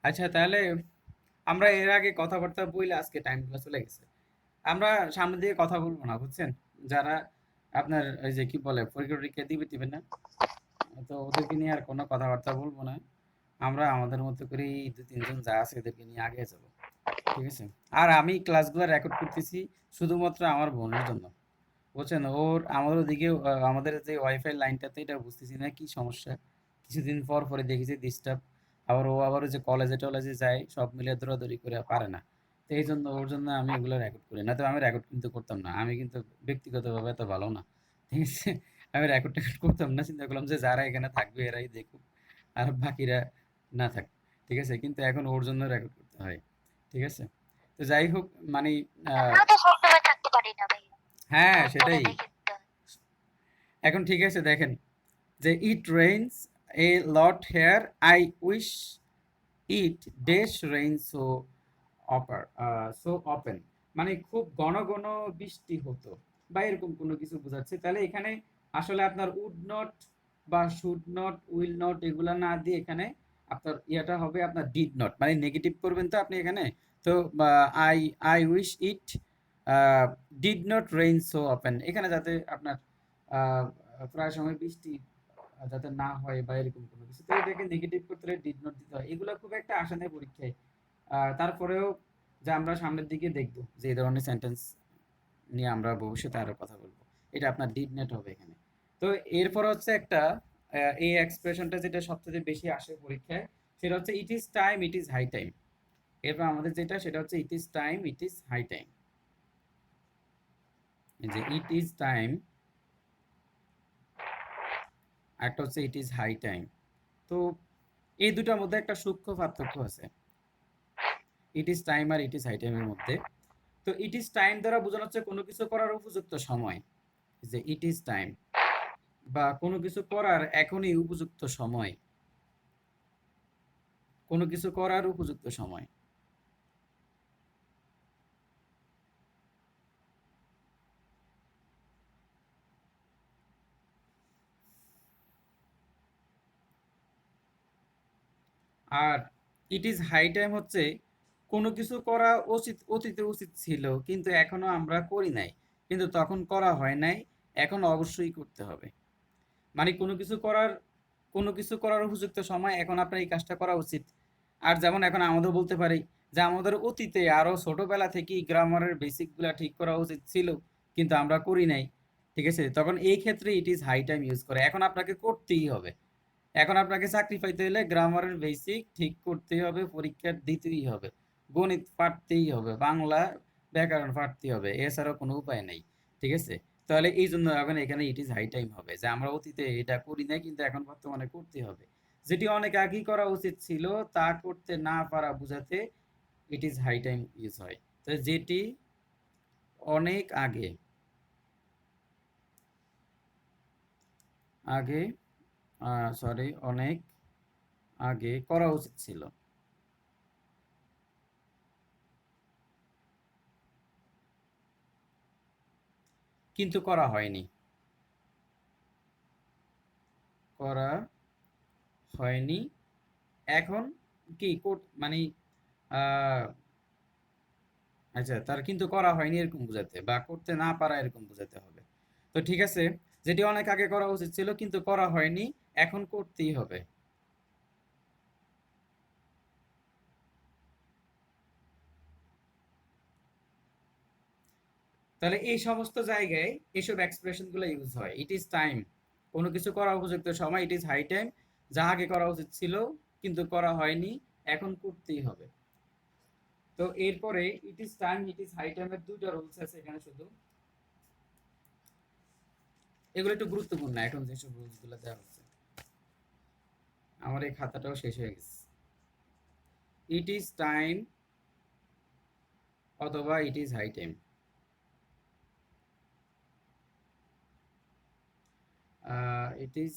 আচ্ছা, তাহলে আমরা এর আগে কথাবার্তা বইলে আজকে টাইমগুলো চলে গেছে। আমরা সামনের দিকে কথা বলবো না, বুঝছেন? যারা আপনার ওই যে কি বলে পরীক্ষা টরীক্ষা দিবে না, তো ওদেরকে নিয়ে আর কোনো কথাবার্তা বলবো না। আমরা আমাদের মতো করেই দু তিনজন যা আছে এদেরকে নিয়ে আগে যাবো, ঠিক আছে? আর আমি ক্লাসগুলো রেকর্ড করতেছি শুধুমাত্র আমার বোনের জন্য, বুঝছেন? ওর আমাদের ওদিকে আমাদের যে ওয়াইফাই লাইনটাতে এটা বুঝতেছি না কি সমস্যা। কিছুদিন পর পরে দেখেছি ডিস্টার্ব। আবার ও আবার ওই যে কলেজে টলেজে যায়, সব মিলে দৌড়াদৌড়ি করে পারে না। তো এই জন্য ওর জন্য আমি এগুলো রেকর্ড করি না, তো আমি রেকর্ড কিন্তু করতাম না, আমি কিন্তু ব্যক্তিগতভাবে এত ভালো না, ঠিক আছে? আমি রেকর্ড টেকর্ড করতাম না, চিন্তা করলাম যে যারা এখানে থাকবে এরাই দেখুক, আর বাকিরা না থাক, ঠিক আছে? কিন্তু এখন ওর জন্য রেকর্ড করতে হয়, ঠিক আছে? তো যাই হোক, মানে আহ, আমরা তো সবসময় থাকতে পারি না ভাই, হ্যাঁ তারপরে সেটাই। দেখেন তো। এখন ঠিক আছে, দেখেন যে it rains a lot here, I wish it dash rain so অপার সো অপেন, মানে খুব ঘন ঘন বৃষ্টি হতো বা এরকম কোনো কিছু বোঝাচ্ছে। তাহলে এখানে আসলে আপনার উড নট বা শুড নট উইল নট এগুলা না দিয়ে এখানে আপনার ইয়েটা হবে আপনার ডিড নট, মানে নেগেটিভ করবেন তো আপনি এখানে। তো I I wish it did not rain so open, এখানে যাতে আপনার আহ, প্রায় সময় বৃষ্টি যাতে না হয় বা এরকম কোনো কিছু, তো এটাকে নেগেটিভ করতে হলে ডিড নট দিতে হয়। এগুলো খুব একটা আসে না পরীক্ষায়। তারপরেও যে আমরা সামনের দিকে দেখব যে এই ধরনের সেন্টেন্স নিয়ে আমরা ভবিষ্যতে আরো কথা বলবো। এটা আপনার ডিড নেট হবে এখানে। তো এরপর হচ্ছে একটা এই এক্সপ্রেশনটা যেটা সবচেয়ে বেশি আসে পরীক্ষায়, সেটা হচ্ছে it is time, it is high time. এরপর আমাদের যেটা সেটা হচ্ছে it is time, it is high time. যে ইট ইজ টাইম, একটা হচ্ছে ইট ইজ হাই টাইম। তো এই দুটার মধ্যে একটা সূক্ষ্ম পার্থক্য আছে, ইট ইজ টাইম আর ইট ইজ হাই টাইমের মধ্যে। তো ইট ইজ টাইম দ্বারা বোঝানো হচ্ছে কোনো কিছু করার উপযুক্ত সময়, যে ইট ইজ টাইম, বা কোনো কিছু করার এখনই উপযুক্ত সময়, কোনো কিছু করার উপযুক্ত সময়। আর ইট ইজ হাই টাইম হচ্ছে কোনো কিছু করা উচিত, অতীতে উচিত ছিল কিন্তু এখনো আমরা করি নাই, কিন্তু তখন করা হয় নাই, এখন অবশ্যই করতে হবে। মানে কোনো কিছু করার উপযুক্ত সময় এখন আপনার এই কাজটা করা উচিত। আর যেমন এখন আমাদের বলতে পারি যে আমাদের অতীতে আরো ছোটবেলা থেকেই গ্রামারের বেসিকগুলা ঠিক করা উচিত ছিল, কিন্তু আমরা করি নাই, ঠিক আছে? তখন এই ক্ষেত্রে it is high time use করে, এখন আপনাকে করতেই হবে। এখন আপনাকে চাকরি পাইতে হলে গ্রামারের বেসিক ঠিক করতেই হবে, পরীক্ষা দিতেই হবে, গণিত পারতেই হবে, বাংলা ব্যাকরণ পারতেই হবে, এছাড়া কোনো উপায় নেই, ঠিক আছে? তাহলে এই জন্য এখন এখানে ইট ইজ হাই টাইম হবে, যে আমরা অতীতে এটা করি না কিন্তু এখন বর্তমানে করতে হবে। যেটি অনেক আগেই করা উচিত ছিল তা করতে না পারা বোঝাতে it is high time use হয়। তো যেটি অনেক আগে আগে সরি অনেক আগে করা উচিত ছিল কিন্তু করা হয়নি, করা হয়নি, এখন কি মানে আহ, আচ্ছা, তার কিন্তু করা হয়নি এরকম বোঝাতে, বা করতে না পারা এরকম বোঝাতে হবে। তো ঠিক আছে, যেটি অনেক আগে করা উচিত ছিল কিন্তু করা হয়নি, এখন করতেই হবে। তাহলে এই সমস্ত জায়গায় এসব এক্সপ্রেশন গুলো ইউজ হয়। ইট ইজ টাইম, কোনো কিছু করা উপযুক্ত সময়, ইট ইজ হাই টাইম, যা আগে করা উচিত ছিল কিন্তু করা হয়নি, এখন করতেই হবে। তো এরপরে it is time, it is high টাইমের দুইটা রুলস আছে এখানে শুধু, এগুলো একটু গুরুত্বপূর্ণ এখন যেসব রুলস গুলো দেওয়া হচ্ছে। আমার এই খাতাটাও শেষ হয়ে গেছে। ইট ইজ টাইম অথবা it is high time. It is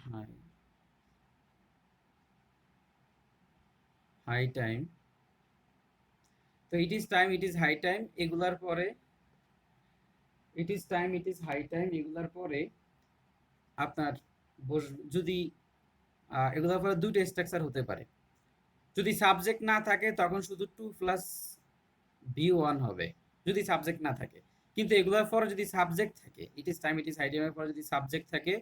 high high time. তো it is time, it is high time এগুলার পরে, it is time, it is high time এগুলার পরে আপনার যদি এগুলোর পরে দুইটা স্ট্রাকচার হতে পারে। যদি সাবজেক্ট না থাকে তখন শুধু টু প্লাস বি ওয়ান হবে, যদি সাবজেক্ট না থাকে। কিন্তু এগুলোর পরে যদি সাবজেক্ট থাকে, it is time it is হাইডেমের পরে যদি সাবজেক্ট থাকে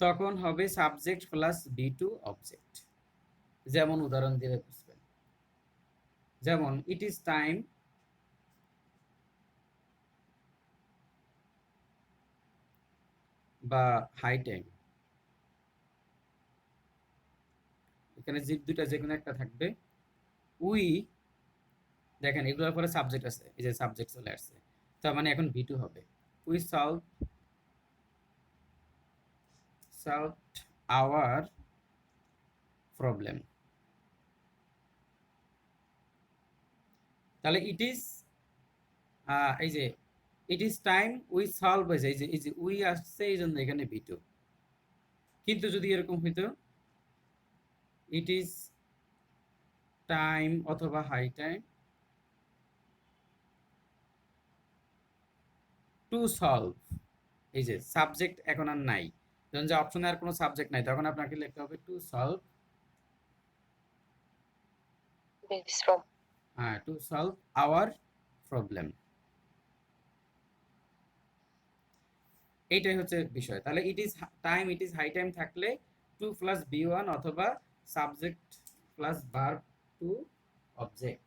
তখন হবে subject plus be to object. যেমন উদাহরণ দিয়ে বুঝবেন, যেমন ইট ইজ টাইম বা হাই টাইম, এখানে যে দুইটা যে কোনো একটা থাকবে। উই, দেখেন এগুলোর পরে সাবজেক্ট আছে, এই যে সাবজেক্ট চলে আসছে, তার মানে এখন ভি টু হবে। We solved hour problem. তাহলে ইট ইজ, এই যে it is time we solve হয়েছে, এই যে উই আসছে এই জন্য এখানে ভি টু। কিন্তু যদি এরকম হইতো ইট ইজ টাইম অথবা হাই টাইম টু সলভ, এই যে সাবজেক্ট এখন আর নাই, যখন যে অপশনে আর কোনো সাবজেক্ট নাই তখন আপনাকে লিখতে হবে to solve, this from to solve our problem. এইটাই হচ্ছে বিষয়। তাহলে it is time it is high time থাকলে টু প্লাস বি ওয়ান অথবা subject plus verb to object.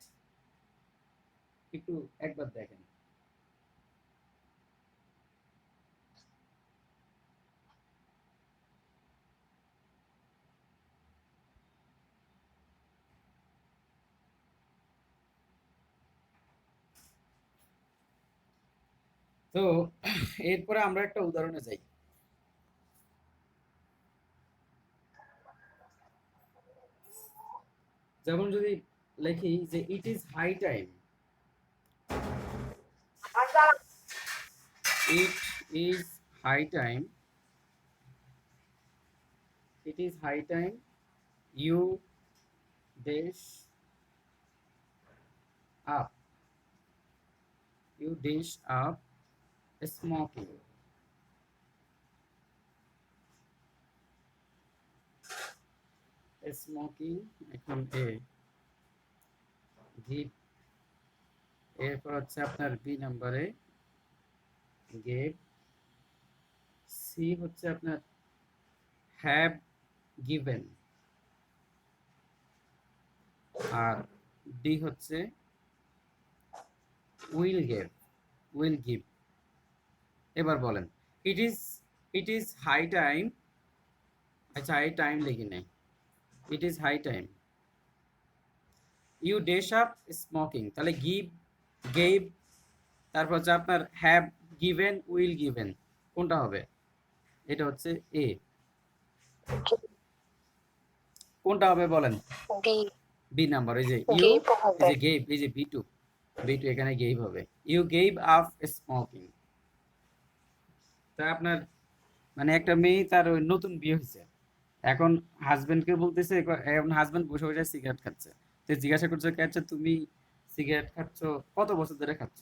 একটু একবার দেখেন। তো এরপরে আমরা একটা উদাহরণে যাই। যেমন যদি লিখি যে it is high time, it is high time, it is high time you dash up, you dash up smoking. Smoking, এখন এ গিভ, এরপর হচ্ছে আপনার বি নাম্বারে গেভ, সি হচ্ছে আপনার হ্যাভ গিভেন, আর ডি হচ্ছে উইল গেভ, উইল গিভ। এবার বলেন it is, it is high time, আচ্ছা হাই টাইম লিখি নাই, it is high time you dash up smoking, তাহলে গিভ, গেভ, তারপর হচ্ছে আপনার হ্যাভ গিভেন, উইল গিভেন, কোনটা হবে? এটা হচ্ছে এ। কোনটা হবে বলেন? B বি নাম্বার, এই যে ইউ, gave এই হবে যে গেভ, এই যে বি টু, বি টু এখানে গেভ হবে, ইউ গেভ আপ স্মোকিং। তা আপনার মানে একটা মেয়ে তার ওই নতুন বিয়ে হয়েছে, এখন হাজবেন্ডকে বলতেছে, এখন হাজবেন্ড বসে বসে সিগারেট খাচ্ছে, তো জিজ্ঞাসা করছে কে, আচ্ছা তুমি সিগারেট খাচ্ছ কত বছর ধরে খাচ্ছ?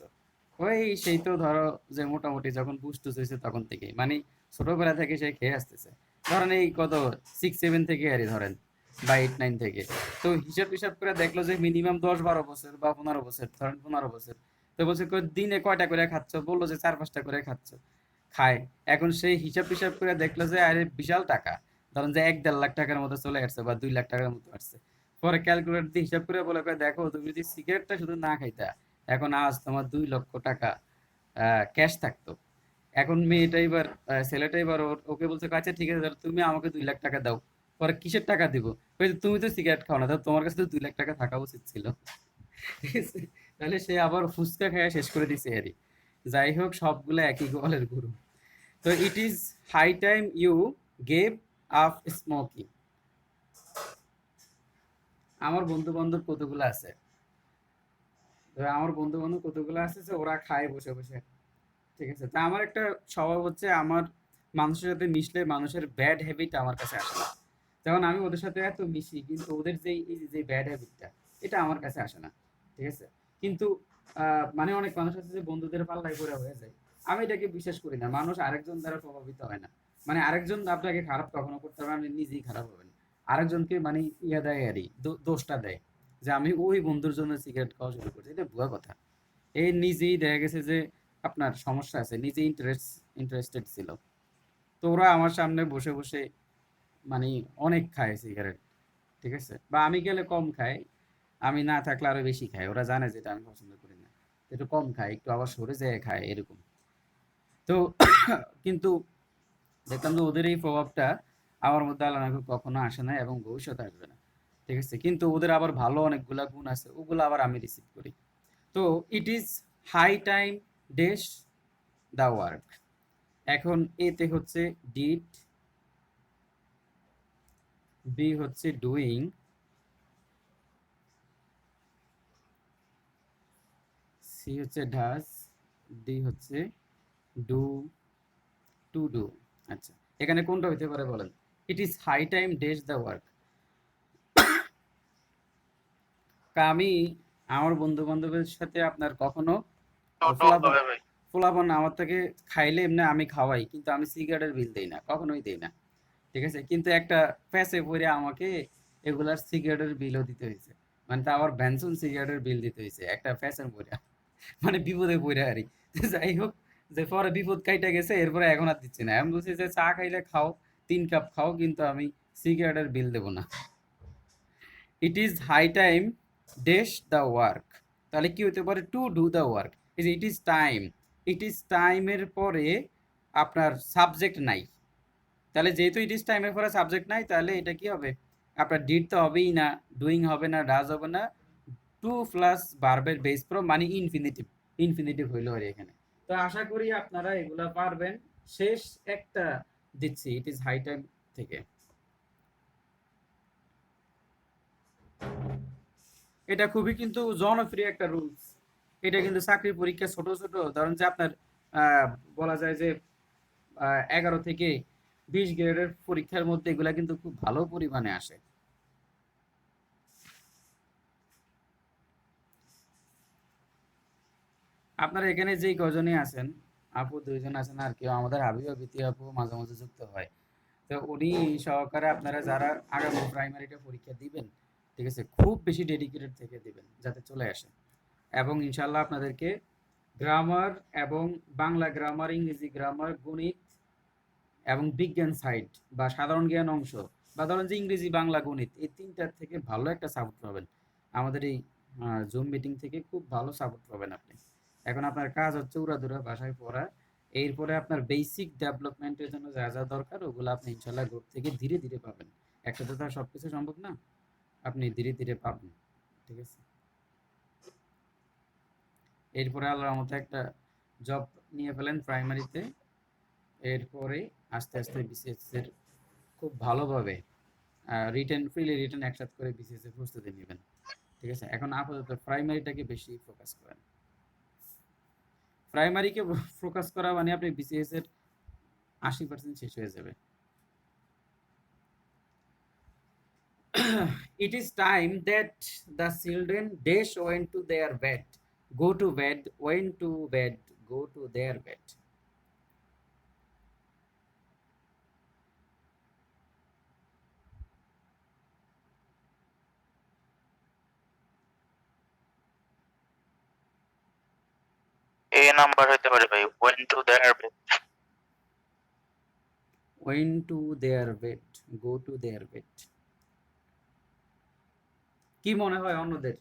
ওই সেই তো ধরো যে মোটামুটি যখন বুস্টুস হয়েছে তখন থেকে, মানে ছোটবেলা থেকে সে খেয়ে আসতেছে, ধরেন এই কত 6-7 থেকে আরই ধরেন, বা 8-9 থেকে। তো হিসাব টিসাব করে দেখলো যে মিনিমাম 10-12 বছর বা 15 বছর, ধরেন 15 বছর। তো বলছে দিনে কয়টা করে খাচ্ছ? বললো যে 4-5টা করে খাচ্ছ, খায়। এখন সেই হিসাব টিসাব করে দেখলো যে আরে বিশাল টাকা, ধরেন যে 1-1.5 লাখ টাকার মতো চলে আসছে বা 2 লাখ টাকার মতো আসছে। পরে ক্যালকুলেটর দিয়ে হিসাব করে বলে কয়, দেখো তুমি যদি সিগারেটটা শুধু না খাইতা এখন আজ তোমার 2 লক্ষ টাকা ক্যাশ থাকতো। এখন মেয়েটা এবার, ছেলেটা এবার ওকে বলছে আচ্ছা ঠিক আছে তাহলে তুমি আমাকে 2 লাখ টাকা দাও। পরে কিসের টাকা দিব? বলছে, তুমি তো সিগারেট খাও না, তাহলে তোমার কাছে তো 2 লাখ টাকা থাকা উচিত ছিল। ঠিক আছে? তাহলে সে আবার ফুচকা খাইয়া শেষ করে দিছে এরই। যাই হোক সবগুলো একই গোয়ালের গুরু। তো it is high time you gave up smoking. আমার বন্ধু বান্ধব কতগুলো আছে, আমার বন্ধু বান্ধব কতগুলো আছে যে ওরা খায় বসে বসে। ঠিক আছে, তা আমার একটা স্বভাব হচ্ছে আমার মানুষের সাথে মিশলে মানুষের ব্যাড হ্যাবিট আমার কাছে আসে না। যেমন আমি ওদের সাথে এত মিশি কিন্তু ওদের যেই এই যে ব্যাড হ্যাবিটটা এটা আমার কাছে আসে না। ঠিক আছে, কিন্তু মানে অনেক মানুষ আছে যে বন্ধুদের পাল্লায় করে হয়ে যায়, আমি এটাকে বিশ্বাস করি না। মানুষ আরেকজন দ্বারা প্রভাবিত হয় না, মানে আরেকজন আপনাকে খারাপ কখনো করতে পারবে, আপনি নিজেই খারাপ হবেন। আরেকজনকে মানে ইয়া দেয় আরই, দোষটা দেয় যে আমি ওই বন্ধুর জন্য সিগারেট খাওয়া শুরু করছি। এটা ভুয়া কথা। এ নিজেই দেখা গেছে যে আপনার সমস্যা আছে, নিজেই ইন্টারেস্টেড ছিল। তো ওরা আমার সামনে বসে বসে মানে অনেক খায় সিগারেট, ঠিক আছে? বা আমি গেলে কম খাই, আমি না থাকলে আরো বেশি খায়। ওরা জানে যে এটা আমি পছন্দ করি না, একটু কম খায়, একটু আবার সরে যেয়ে খায় এরকম। তো কিন্তু দেখলাম যে ওদের এই প্রভাবটা আমার মধ্যে আল্লাহ না করুক কখনো আসে না এবং ভবিষ্যতে আসবে না, ঠিক আছে? কিন্তু ওদের আবার ভালো অনেকগুলা গুণ আছে, ওগুলো আবার আমি রিসিভ করি। তো it is high time dash the work. এখন এতে হচ্ছে ডিড, বি হচ্ছে ডুইং, সি হচ্ছে ডাজ, ডি হচ্ছে ডু, টু ডু। আচ্ছা, এখানে কোনটা হইতে পারে বলেন? It is high time dash the work. আমি আমার বন্ধু বান্ধবের সাথে আপনার কখনো টোটো ফোলাফান হবে ভাই। ফোলাফান আমার থেকে খাইলে এমনি আমি খাওয়াই, কিন্তু আমি সিগারেটের বিল দেই না, কখনোই দেই না, ঠিক আছে? কিন্তু একটা ফ্যাসে পড়ে আমাকে এগুলার সিগারেটের বিলও দিতে হয়েছে, মানে তা আবার ভ্যানসন সিগারেটের বিল দিতে হয়েছে একটা ফ্যাসের পড়ে, মানে বিপদে পড়ে আরই। যাই হোক, যে পরে বিপদ কাইটা গেছে, এরপরে এখন আর দিচ্ছি না। আমি বলছি যে চা খাইলে খাও, 3 কাপ খাও, কিন্তু আমি সিগারেটের বিল দেবো না। It is high time dash the work, তাহলে কি হতে পারে? To do the work. এই যে it is time, it is টাইমের পরে আপনার সাবজেক্ট নাই, তাহলে যেহেতু ইট ইজ টাইমের পরে সাবজেক্ট নাই, তাহলে এটা কি হবে? আপনার ডিড তো হবেই না, ডুইং হবে না, ডাজ হবে না, টু প্লাস ভার্বের বেস ফর্ম মানে ইনফিনিটিভ, ইনফিনিটিভ হইলো আর এখানে। তো আশা করি আপনারা এগুলা পারবেন। শেষ একটা দিচ্ছি ইট ইজ হাই টাইম থেকে। এটা খুবই কিন্তু জনপ্রিয় একটা রুলস। এটা কিন্তু চাকরির পরীক্ষা ছোট ছোট ধরেন যে আপনার আহ, বলা যায় যে 11 থেকে 20 গ্রেডের পরীক্ষার মধ্যে এগুলা কিন্তু খুব ভালো পরিমাণে আসে। আপনারা এখানে যেই কজনই আছেন, আপু 2 জন আছেন, আর কেউ আমাদের হাবিবা বিতি আপু মাঝে মাঝে যুক্ত হয়। তো উনি সহকারে আপনারা যারা আগামী প্রাইমারিটা পরীক্ষা দিবেন, ঠিক আছে, খুব বেশি ডেডিকেটেড থেকে দিবেন যাতে চলে আসে। এবং ইনশাল্লাহ আপনাদেরকে গ্রামার এবং বাংলা গ্রামার, ইংরেজি গ্রামার, গণিত এবং বিজ্ঞান সাইড বা সাধারণ জ্ঞান অংশ, বা ধরেন যে ইংরেজি বাংলা গণিত, এই তিনটার থেকে ভালো একটা সাপোর্ট পাবেন আমাদের এই জুম মিটিং থেকে। খুব ভালো সাপোর্ট পাবেন আপনি। এখন আপনার কাজ হচ্ছে উড়াধুরা ভাষায় পড়া, এরপরে আপনার বেসিক ডেভেলপমেন্টের জন্য যা যা দরকার ওগুলো আপনি ইনশাল্লাহ গ্রুপ থেকে ধীরে ধীরে পাবেন। একসাথে তো আর সবকিছু সম্ভব না, আপনি ধীরে ধীরে পাবেন, ঠিক আছে? এরপরে আল্লাহর মতো একটা জব নিয়ে ফেলেন প্রাইমারিতে, এরপরে আস্তে আস্তে বিসিএস এর খুব ভালোভাবে রিটেন, ফ্রিলি রিটেন একসাথে করে বিসিএস এর প্রস্তুতি নেবেন, ঠিক আছে? এখন আপাতত প্রাইমারিটাকে বেশি ফোকাস করেন। প্রাইমারিকে ফোকাস করা মানে আপনি বিসিএস এর 80% শেষ হয়ে যাবে। It is time that the children dash went to their bed, go to bed, went to bed, go to their bed. A number হইতে পারে ভাই, went to their bed. Went to their bed, go to their bed. কি মনে হয় অন্যদের?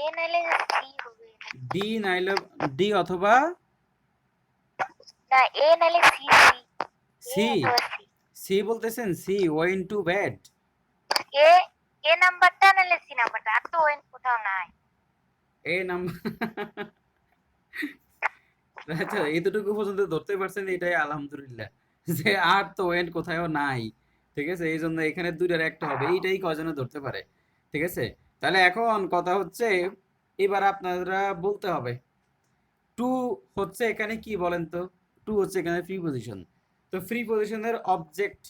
এ নাইলে C হবে D নাইলে, ডি অথবা না, এ নাইলে সি, সি সি। এ অথবা সি। সি বলতেছেন? She went to bed. A A নাম্বারটা নাইলে সি নাম্বারটা, আর তো ওয়েন কোথাও নাই। এ নাম্বার আচ্ছা, এতটুকু পর্যন্ত ধরতে পারছেন, এটাই আলহামদুলিল্লাহ, যে আর তো এন্ড কোথাও নাই, ঠিক আছে? এই জন্য এখানে দুইটার একটা হবে, এইটাই কজনে ধরতে পারে, ঠিক আছে? তাহলে এখন কথা হচ্ছে, এবার আপনারা বলতে হবে টু হচ্ছে এখানে কি বলেন তো? টু হচ্ছে এখানে ফ্রি পজিশন। তো ফ্রি পজিশনের অবজেক্ট,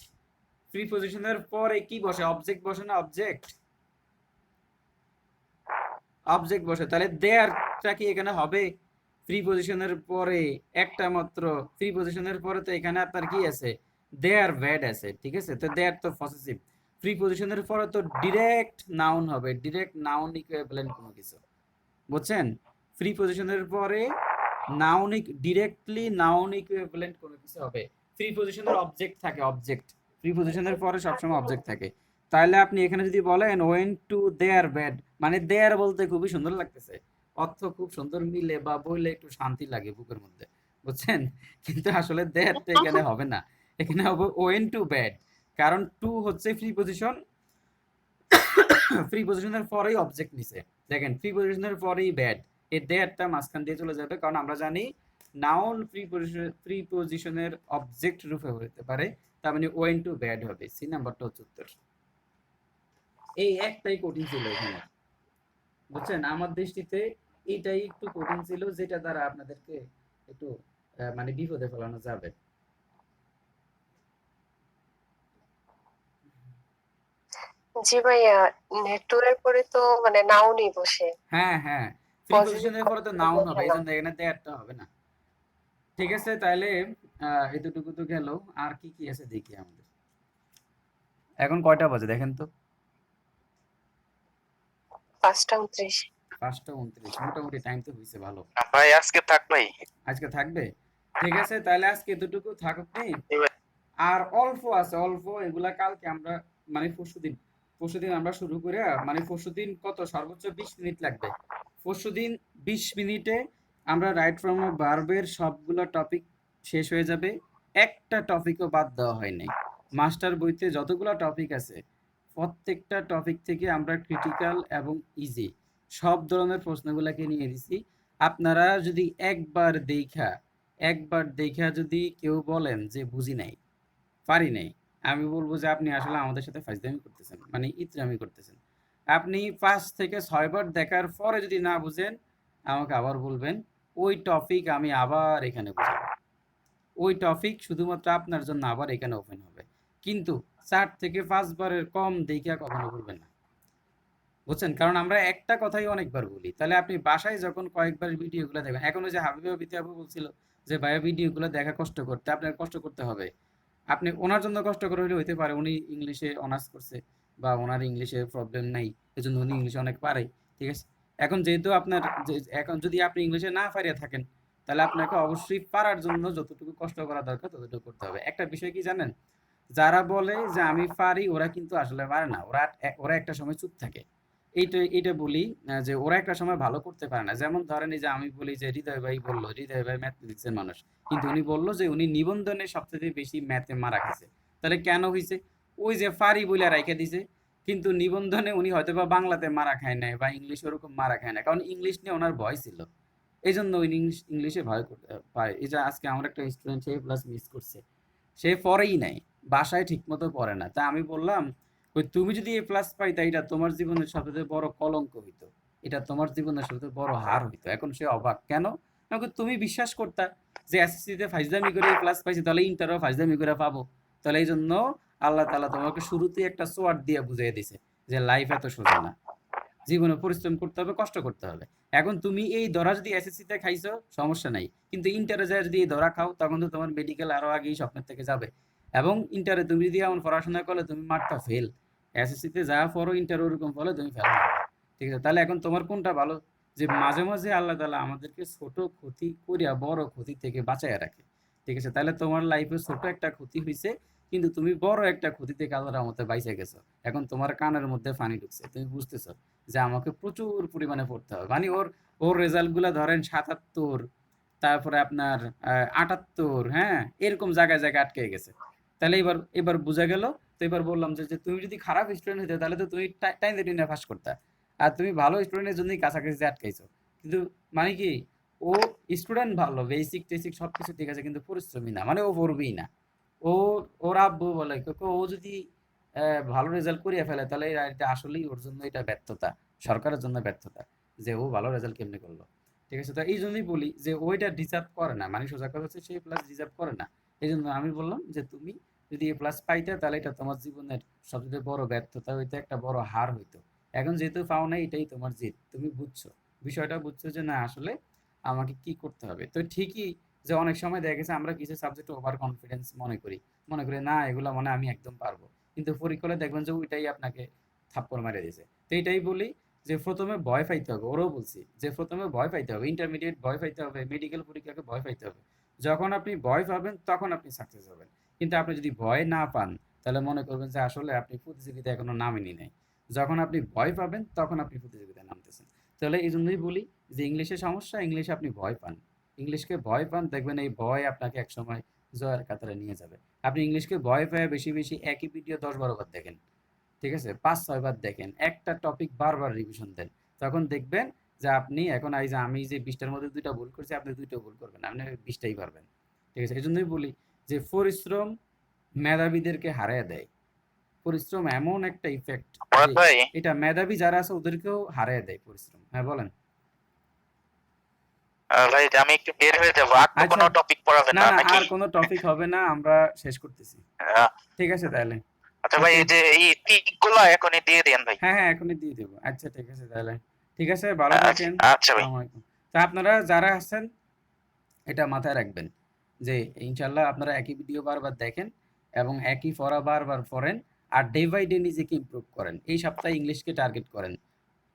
ফ্রি পজিশনের পরে কি বসে? অবজেক্ট বসে না? অবজেক্ট, অবজেক্ট বসে, তাহলে দেয়ারটা কি এখানে হবে? ফ্রি পজিশনের পরে একটা মাত্র ফ্রি পজিশনের পরে তো এখানে আপনার কি আছে? দেয়ার ভ্যাড আছে, ঠিক আছে? তো দেয়ার তো পসেসিভ। ফ্রি পজিশনের পরে তো ডিরেক্ট নাউন হবে, ডিরেক্ট নাউন ইকুইভ্যালেন্ট কোনো কিছু, বুঝছেন? ফ্রি পজিশনের পরে নাউন ডিরেক্টলি নাউন ইকুইভ্যালেন্ট কোনো কিছু হবে। ফ্রি পজিশনের অবজেক্ট থাকে, অবজেক্ট ফ্রি পজিশনের পরে সবসময় অবজেক্ট থাকে। তাহলে আপনি এখানে যদি বলেন ওয়েন টু দেয়ার বেড, মানে দেয়ার বলতে খুবই সুন্দর লাগতেছে, অর্থ খুব সুন্দর মিলে বা বললে একটু শান্তি লাগে বুকের মধ্যে, বুঝছেন? কিন্তু আসলে দেয়ারটা এখানে হবে না, এখানে হবে ওয়েন টু বেড। কারণ টু হচ্ছে ফ্রি পজিশন, ফ্রি পজিশনের পরেই অবজেক্ট নিছে। দেখেন ফ্রি পজিশনের পরেই ব্যাড, এই দেয়ারটা মাঝখান দিয়ে চলে যাবে, কারণ আমরা জানি নাউন ফ্রি পজিশনের অবজেক্ট রূপে হতে পারে, তার মানে ওয়েন টু ব্যাড হবে। সি নাম্বারটা হচ্ছে উত্তর। এই একটাই কঠিন ছিল এখানে, বুঝছেন? আমার দৃষ্টিতে এটাই একটু কঠিন ছিল, যেটা দ্বারা আপনাদেরকে একটু মানে বিপদে ফেলানো যাবে। জি ভাইয়া, নেটওয়ার্কের পরে তো মানে নাউনই বসে, হ্যাঁ হ্যাঁ, ফ্রি পজিটিভ পজিশনের পরে তো কথা নাউন বসে হবে, এই না। জন্য এখানে দেয়ারটা হবে না। ঠিক আছে, তাহলে এতটুকু তো গেল। আর কি কি আছে দেখি আমাদের। এখন কয়টা বাজে দেখেন তো? 5টা 29। 5টা 29, মোটামুটি টাইম তো হয়েছে ভালো। ভাই আজকে থাক ভাই। আজকে থাকবে? ঠিক আছে, তাহলে আজকে এতটুকু থাকুক নি। এবার আর অল্প আছে, অল্প এগুলা কালকে আমরা মানে পরশুদিন, পরশুদিন আমরা শুরু করে, মানে পরশুদিন কত সর্বোচ্চ 20 মিনিট লাগবে। পরশুদিন 20 মিনিটে আমরা রাইট ফ্রম আ ভার্বের সবগুলো টপিক শেষ হয়ে যাবে, একটা টপিকও বাদ দেওয়া হয় নাই। মাস্টার বইতে যতগুলো টপিক আছে প্রত্যেকটা টপিক থেকে আমরা ক্রিটিক্যাল এবং ইজি সব ধরনের প্রশ্নগুলোকে নিয়ে দিছি। আপনারা যদি একবার দেখা যদি কেউ বলেন যে বুঝি নাই, পারি নাই, আমি বলবো যে আপনি আসলে আমাদের সাথে ফাজলামি করতেছেন, মানে ইতরামি করতেছেন। আপনি 5 থেকে 6 বার দেখার পরে যদি না বুঝেন, আমাকে আবার বলবেন, ওই টপিক আমি আবার এখানে বুঝাবো, ওই টপিক শুধুমাত্র আপনার জন্য আবার এখানে ওপেন হবে। কিন্তু 4 থেকে 5 বারের কম দেখিয়া কখনো বলবেন না, বুঝছেন? কারণ আমরা একটা কথাই অনেকবার বলি। তাহলে আপনি বাসায় যখন কয়েকবার ভিডিওগুলো দেখবেন, এখন ওই যে হাবিবা বিতি আপু বলছিল যে ভাইয়া ভিডিওগুলো দেখা কষ্ট করতে, আপনার কষ্ট করতে হবে। আপনি ওনার জন্য কষ্ট করে হলে হইতে পারে উনি ইংলিশে অনার্স করছে বা ওনার ইংলিশে প্রবলেম নাই, এজন্য উনি ইংলিশে অনেক পারে, ঠিক আছে? এখন যেহেতু আপনার এখন যদি আপনি ইংলিশে না পারিয়া থাকেন, তাহলে আপনাকে অবশ্যই পারার জন্য যতটুকু কষ্ট করা দরকার ততটুকু করতে হবে। একটা বিষয় কি জানেন? যারা বলে যে আমি পারি, ওরা কিন্তু আসলে পারে না, ওরা একটা সময় চুপ থাকে। এইটা বলি, যে ওরা একটা সময় ভালো করতে পারে না। যেমন ধরেন এই যে আমি বলি যে হৃদয় ভাই বলল, হৃদয় ভাই ম্যাথমেটিক্সের মানুষ, কিন্তু উনি বললো যে উনি নিবন্ধনে সবচেয়ে বেশি ম্যাথে মারা খাইছে। তাহলে কেন হয়েছে? ওই যে ফারি বলে রাইখা দিছে, কিন্তু নিবন্ধনে উনি হয়তো বা বাংলাতে মারা খায় নাই বা ইংলিশ ওরকম মারা খায় না, কারণ ইংলিশ নিয়ে ওনার ভয় ছিল। এই জন্য ওই ইংলিশে ভয় করতে পায়। এই যে আজকে আমার একটা স্টুডেন্ট সে প্লাস মিস করছে, সে পড়েই নাই, বাসায় ঠিক মতো পড়ে না। তা আমি বললাম, ওই তুমি যদি এ প্লাস পাইতা, এটা তোমার জীবনের সবচেয়ে বড় কলঙ্ক হইতো, এটা তোমার জীবনের সবচেয়ে বড় হার হইতো। এখন সে অবাক কেন? আমাকে তুমি বিশ্বাস করতা যে এসএসসিতে ফাইজলামি করে এ প্লাস পাইছি, তাহলে ইন্টারও ফাইজলামি করে পাবো। তাহলে এই জন্য আল্লাহ তাআলা তোমাকে শুরুতেই একটা সোয়াট দিয়ে বুঝিয়ে দিছে যে লাইফ এত সোজা না, জীবনে পরিশ্রম করতে হবে, কষ্ট করতে হবে। এখন তুমি এই ধরা যদি এসএসসিতে খাইছো সমস্যা নাই, কিন্তু ইন্টারে যায় যদি এই ধরা খাও, তখন তো তোমার মেডিকেল আরো আগেই স্বপ্নের থেকে যাবে। এবং ইন্টারে তুমি যদি এমন পড়াশোনা করলে তুমি মারতা ফেল, এসএসসিতে যা পড়ো ইন্টার ওরকম ফলে তুমি ফেল মারবা। ঠিক আছে, তাহলে এখন তোমার কোনটা ভালো? যে মাঝে মাঝে আল্লাহ তাআলা আমাদেরকে ছোট ক্ষতি করিয়া বড় ক্ষতি থেকে বাঁচাইয়া রাখে। ঠিক আছে, তাহলে তোমার লাইফে ছোট একটা ক্ষতি হয়েছে, কিন্তু তুমি বড় একটা ক্ষতি থেকে আল্লাহর রহমতে বাইচা গেছো। এখন তোমার কানের মধ্যে পানি ঢুকছে, তুমি বুঝতেছো যে আমাকে প্রচুর পরিমাণে পড়তে হবে। মানে ওর ওর রেজাল্ট গুলা ধরেন ৭৭, তারপরে আপনার ৭৮, হ্যাঁ, এরকম জায়গায় জায়গায় আটকে গেছে। তাহলে এবার বোঝা গেল। তো এবার বললাম যে তুমি যদি খারাপ স্টুডেন্ট হইতে, তাহলে তো তুমি টাইম দিয়ে টেনে পাস করতা। আর তুমি ভালো স্টুডেন্টের জন্যই কাছাকাছি আটকাইছো। কিন্তু মানে কি, ও স্টুডেন্ট ভালো, বেসিক টেসিক সবকিছু ঠিক আছে, কিন্তু পরিশ্রমী না, মানে ও পড়বেই না। ও ওর আব্বু বলে ও যদি ভালো রেজাল্ট করিয়া ফেলে, তাহলে এটা আসলেই ওর জন্য এটা ব্যর্থতা, সরকারের জন্য ব্যর্থতা, যে ও ভালো রেজাল্ট কেমনে করলো। ঠিক আছে, তো এই জন্যই বলি যে ওইটা ডিজার্ভ করে না, মানে সোজা কথা হচ্ছে সে প্লাস ডিজার্ভ করে না। এই জন্য আমি বললাম যে তুমি যদি এ প্লাস পাইতে, তাহলে এটা তোমার জীবনের সবচেয়ে বড় ব্যর্থতা হইতো, একটা বড় হার হইতো। এখন যেহেতু পাও নাই, এটাই তোমার জিত, তুমি বুঝছো বিষয়টা, বুঝছো যে না আসলে আমাকে কি করতে হবে। তো ঠিকই যে অনেক সময় দেখা গেছে আমরা কিছু সাবজেক্ট ওভার কনফিডেন্স মনে করি না এগুলা মানে আমি একদম পারবো, কিন্তু পরীক্ষায় দেখবেন যে ওইটাই আপনাকে থাপ্পড় মেরে দিয়েছে। তো এটাই বলি যে প্রথমে ভয় পাইতে হবে, ওরাও বলছি যে প্রথমে ভয় পাইতে হবে, ইন্টারমিডিয়েট ভয় পাইতে হবে, মেডিকেল পরীক্ষাকে ভয় পাইতে হবে। যখন আপনি ভয় পাবেন তখন আপনি সাকসেস হবেন। কিন্তু আপনি যদি ভয় না পান তাহলে মনে করবেন যে আসলে আপনি প্রতিযোগিতায় এখনো নামেনি নাই। যখন আপনি ভয় পাবেন তখন আপনি প্রতিযোগিতায় নামতেছেন। তাহলে এই জন্যই বলি যে ইংলিশে সমস্যা, ইংলিশে আপনি ভয় পান, ইংলিশকে ভয় পান, দেখবেন এই ভয় আপনাকে একসময় জয়ের কাতারে নিয়ে যাবে। আপনি ইংলিশকে ভয় পেয়ে বেশি বেশি একই ভিডিও 10-12 বার দেখেন, ঠিক আছে, 5-6 বার দেখেন, একটা টপিক বারবার রিভিশন দেন, তখন দেখবেন যে আপনি এখন এই যে আমি যে 20টার মধ্যে 2টা ভুল করছি, আপনি 2টাও ভুল করবেন, আপনি 20টাই পারবেন। ঠিক আছে, এই জন্যই বলি যে পরিশ্রম মেধাবীদেরকে হারায় দেয়। পরিশ্রম এমন একটা ইফেক্ট মুরাদ যে ভাই, এটা মেধাবী যারা আছে ওদেরকেও হারায় দেয় পরিশ্রম। হ্যাঁ বলেন। ভাই যে আমি একটু বের হয়ে যাবো, আর তো আচ্ছা, কোনো টপিক পড়াবেন না না না নাকি? আর কোনো টপিক হবে না, আমরা শেষ করতেছি। আহ, ঠিক আছে তাহলে। আচ্ছা ভাই, ওকে, এই যে এই টিক গুলো এখনই দিয়ে দেন ভাই। হ্যাঁ হ্যাঁ এখনই দিয়ে দেবো। আচ্ছা ঠিক আছে তাহলে, ঠিক আছে, ভালো আচ্ছা থাকেন। আচ্ছা ভাই। আসসালামু আলাইকুম। তা আপনারা যারা আছেন এটা মাথায় রাখবেন যে ইনশাল্লাহ আপনারা একই ভিডিও বারবার দেখেন এবং একই পড়া বারবার পড়েন, আর ডে বাই ডে নিজেকে ইমপ্রুভ করেন। এই সপ্তাহে ইংলিশকে টার্গেট করেন,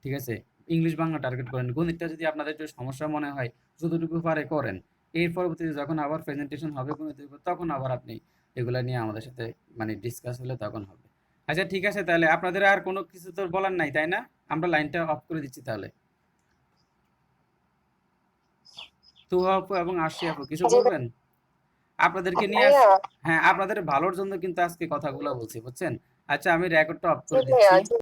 ঠিক আছে, ইংলিশ বাংলা টার্গেট করেন। গণিতটা যদি আপনাদের একটু সমস্যা মনে হয় যতটুকু পারে করেন, এর পরবর্তীতে যখন আবার প্রেজেন্টেশন হবে গণিতের উপর তখন আবার আপনি এগুলা নিয়ে আমাদের সাথে মানে ডিসকাস হলে তখন হবে। আচ্ছা ঠিক আছে তাহলে, আপনাদের আর কোনো কিছু তো বলার নাই তাই না? আমরা লাইনটা অফ করে দিচ্ছি তাহলে। তুহা আপু এবং আশি আপু কিছু জি বলবেন? আপনাদেরকে নিয়ে ভাইয়া, হ্যাঁ আপনাদের ভালোর জন্য কিন্তু আজকে কথাগুলো বলছি, বুঝছেন? আচ্ছা আমি রেকর্ডটা অফ জি করে ভাইয়া, দিচ্ছি।